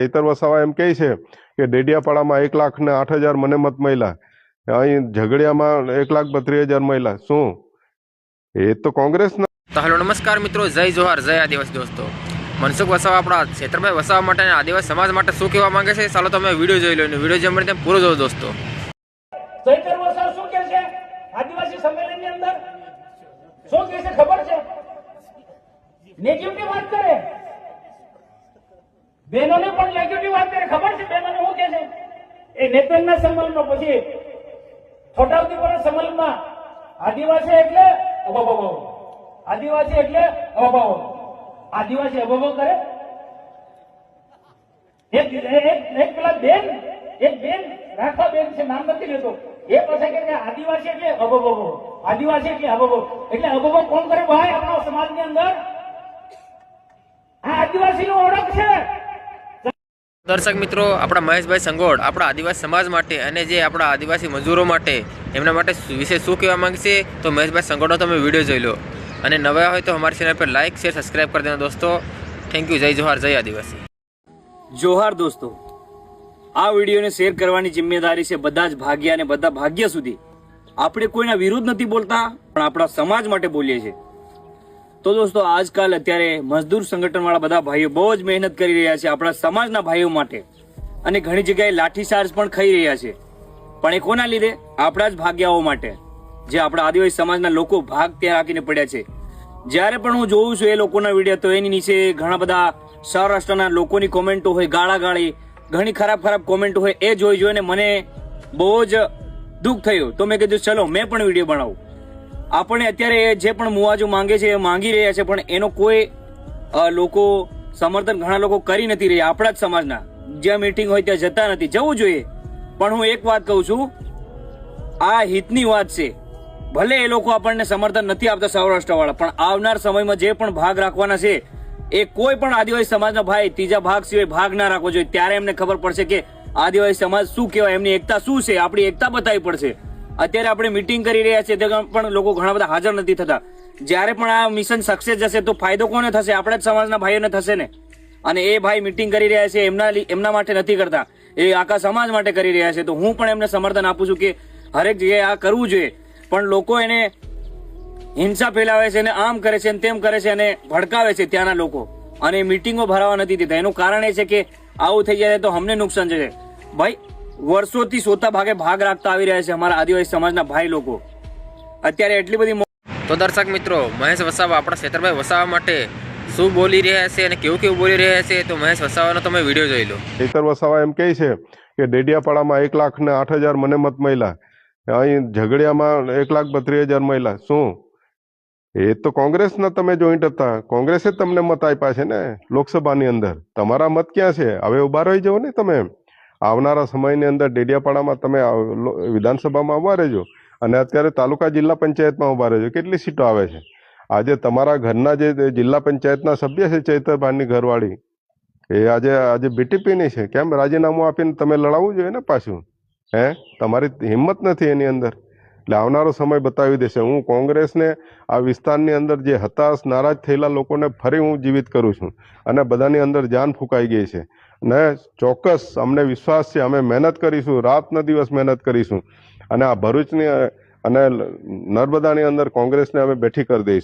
ચૈતર વસાવા એમ કહે છે કે ડેડિયાપાડામાં 1,08,000 મને મત મળ્યા, અહીં ઝઘડિયામાં 1,32,000 મળ્યા. શું એ તો કોંગ્રેસના? તો હેલો નમસ્કાર મિત્રો, જય જોહાર, જય આદિવાસી દોસ્તો. મનસુખ વસાવા આપણા ક્ષેત્રભાઈ વસાવા માટે અને આદિવાસી સમાજ માટે શું કહેવા માંગે છે, ચાલો તમે વિડીયો જોઈ લો. વિડીયો જેમ બને પૂરો જોવો દોસ્તો. ચૈતર વસાવા શું કહે છે આદિવાસી સંમેલનની અંદર? શું કહે છે ખબર છે? નેગેટિવ વાત કરે, બહેનોને પણ નેગેટિવ વાત કરે. ખબર છે બહેનોને શું કહે છે? એ નેતનના સંમેલનો પછી છોટાઉદેપુરના સંમેલનમાં આદિવાસી એટલે આદિવાસી એટલે આદિવાસી અભાવ કરે. એક પેલા બેન, એક બેન રાખવા બેન છે, નામ નથી લેતો, એ પછી કે આદિવાસી એટલે અભાવ, આદિવાસી એટલે અભાવ. એટલે અભાવ કોણ કરે ભાઈ આપણા સમાજની અંદર? આ આદિવાસીનો ઓળખ છે. દર્શક મિત્રો, આપણા મહેશભાઈ સંગોડ આપણા આદિવાસી સમાજ માટે અને જે આપણા આદિવાસી મજૂરો માટે એમના માટે વિશે શું કહેવા માંગશે, તો મહેશભાઈ સંગોડનો તમે વિડીયો જોઈ લો. અને નવા હોય તો અમારી ચેનલ પર લાઇક શેર સબસ્ક્રાઇબ કરી દેना દોસ્તો. Thank you. જય જોહાર, જય આદિવાસી. જોહાર દોસ્તો, આ વિડીયોને શેર કરવાની જિમ્મેદારી છે બધા જ ભાગ્ય અને બધા ભાગ્ય સુધી. આપણે કોઈના વિરુદ્ધ નથી બોલતા, પણ આપણા સમાજ માટે બોલીએ છીએ. તો દોસ્તો, આજકાલ અત્યારે મજદૂર સંગઠનવાળા બધા ભાઈઓ બહુ જ મહેનત કરી રહ્યા છે આપણા સમાજના ભાઈઓ માટે, અને ઘણી જગ્યાએ લાઠીચાર્જ પણ ખાઈ રહ્યા છે. પણ એ કોના લીધે? આપણા જ ભાગ્યાઓ માટે, જે આપણા આદિવાસી સમાજના લોકો ભાગ ત્યાં રાખીને પડ્યા છે. જ્યારે પણ હું જોઉં છું એ લોકોના વિડીયો, તો એની નીચે ઘણા બધા સૌરાષ્ટ્રના લોકોની કોમેન્ટો હોય, ગાળાગાળી, ઘણી ખરાબ ખરાબ કોમેન્ટો હોય. એ જોઈને મને બહુ જ દુઃખ થયું. તો મેં કીધું ચલો મેં પણ વિડીયો બનાવું. આપણે અત્યારે જે પણ મુઆવજો માંગે છે એ માંગી રહ્યા છે, પણ એનો કોઈ લોકો સમર્થન ઘણા લોકો કરી નથી રહ્યા. આપણા જ સમાજના જ્યાં મીટિંગ હોય ત્યાં જતા નથી. જવું જોઈએ, પણ હું એક વાત કહું છું, આ હિતની વાત છે. ભલે એ લોકો આપણને સમર્થન નથી આપતા સૌરાષ્ટ્ર વાળા, પણ આવનાર સમયમાં જે પણ ભાગ રાખવાના છે એ કોઈ પણ આદિવાસી સમાજના ભાઈ ત્રીજા ભાગ સિવાય ભાગ ના રાખવો જોઈએ. ત્યારે એમને ખબર પડશે કે આદિવાસી સમાજ શું કહેવાય, એમની એકતા શું છે. આપણી એકતા બતાવવી પડશે. અત્યારે આપણે મીટિંગ કરી રહ્યા છીએ ત્યાં પણ લોકો ઘણા બધા હાજર નથી થતા. જ્યારે પણ આ મિશન સક્સેસ જશે તો ફાયદો કોને થશે? આપણા જ સમાજના ભાઈઓને થશે ને. અને એ ભાઈ મીટિંગ કરી રહ્યા છે એમના માટે નથી કરતા, એ આખા સમાજ માટે કરી રહ્યા છે. તો હું પણ એમને સમર્થન આપું છું કે હરેક જગ્યાએ આ કરવું જોઈએ. પણ લોકો એને હિંસા ફેલાવે છે અને આમ કરે છે અને તેમ કરે છે અને ભડકાવે છે ત્યાંના લોકો, અને મીટિંગો ભરાવા નથી દેતા. એનું કારણ એ છે કે આવું થઈ જાય તો અમને નુકસાન છે. ભાઈ વર્ષોથી સોતા ભાગે ભાગ રાખતા આવી રહ્યા છે અમારા આદિવાસી સમાજના ભાઈ લોકો. અત્યારે એટલી બધી. તો દર્શક મિત્રો, મહેશ વસાવા આપણા ક્ષેત્રભાઈ વસાવા માટે શું બોલી રહ્યા છે અને કેવું કેવું બોલી રહ્યા છે, તો મહેશ વસાવાનો તમે વિડીયો જોઈ લો. ચૈતર વસાવા એમ કહે છે કે ડેડિયાપાડામાં 1,08,000 મને મત મળ્યા, અહીં ઝઘડિયામાં 1,32,000 મળ્યા. શું એ તો કોંગ્રેસના તમે જોઈન્ટ હતા? કોંગ્રેસે જ તમને મત આપ્યા છે ને લોકસભાની અંદર. તમારા મત ક્યાં છે? હવે ઉભા રહી જાઓ ને તમે. આવનારા સમયની અંદર ડેડિયાપાડામાં તમે વિધાનસભામાં ઉભા રહેજો, અને અત્યારે તાલુકા જિલ્લા પંચાયતમાં ઉભા રહેજો. કેટલી સીટો આવે છે? આજે તમારા ઘરના જે જિલ્લા પંચાયતના સભ્ય છે ચૈતરભાઈની ઘરવાળી, એ આજે બીટીપીની છે. કેમ રાજીનામું આપીને તમે લડાવવું જોઈએ ને પાછું? તમારી હિંમત નથી એની અંદર. એટલે આવનારો સમય બતાવી દેશે. હું કોંગ્રેસને આ વિસ્તારની અંદર જે હતાશ નારાજ થયેલા લોકોને ફરી હું જીવિત કરું છું, અને બધાની અંદર જાન ફૂંકાઈ ગઈ છે. ને ચોક્કસ અમને વિશ્વાસ છે, અમે મહેનત કરીશું, રાતનો દિવસ મહેનત કરીશું, અને આ ભરૂચની અને નર્મદાની અંદર કોંગ્રેસને અમે બેઠી કરી દઈશું.